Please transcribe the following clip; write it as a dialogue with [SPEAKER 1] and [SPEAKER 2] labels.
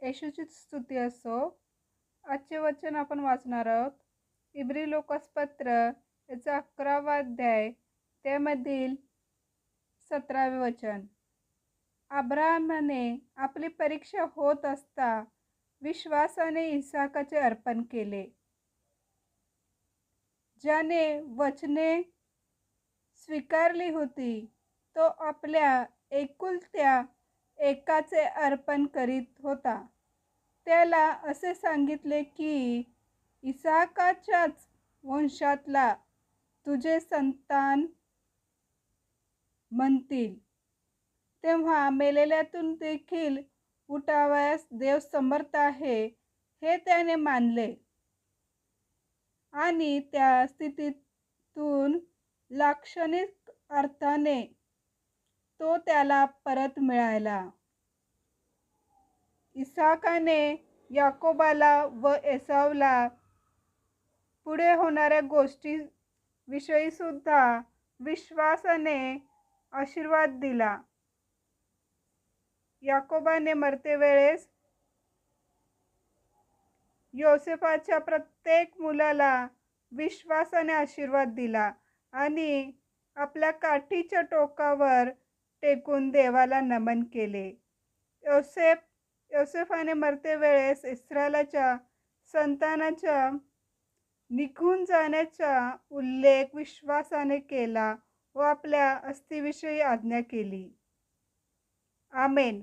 [SPEAKER 1] येशूची स्तुती असो. आजचे वचन आपण वाचणार आहोत. इब्री लोकासपत्र याचा 11वा अध्याय त्यामधील 17वे वचन. अब्राहमाने आपली परीक्षा होत असता विश्वासाने इसाकाचे अर्पण केले. ज्याने वचने स्वीकारली होती तो आपल्या एकुलत्या एकाचे अर्पण करीत होता. त्याला असे सांगितले की इसाकाच्याच वंशातला तुझे संतान म्हणतील. तेव्हा मेलेल्यातून देखील उठावयास देव समर्थ आहे हे त्याने मानले आणि त्या स्थितीतून लाक्षणिक अर्थाने तो त्याला परत मिळाला. इसाकाने याकोबाला व एसावला पुढे होणाऱ्या गोष्टी विषयी सुद्धा विश्वासाने आशीर्वाद दिला. याकोबाने मरते वेळेस योसेफाच्या प्रत्येक मुलाला विश्वासाने आशीर्वाद दिला आणि आपल्या काठीच्या टोकावर टेकून देवाला नमन केले. योसेफाने मरते वेळेस इस्रायलाच्या संतानाच्या निघून जाण्याचा उल्लेख विश्वासाने केला व आपल्या अस्थिविषयी आज्ञा केली. आमेन.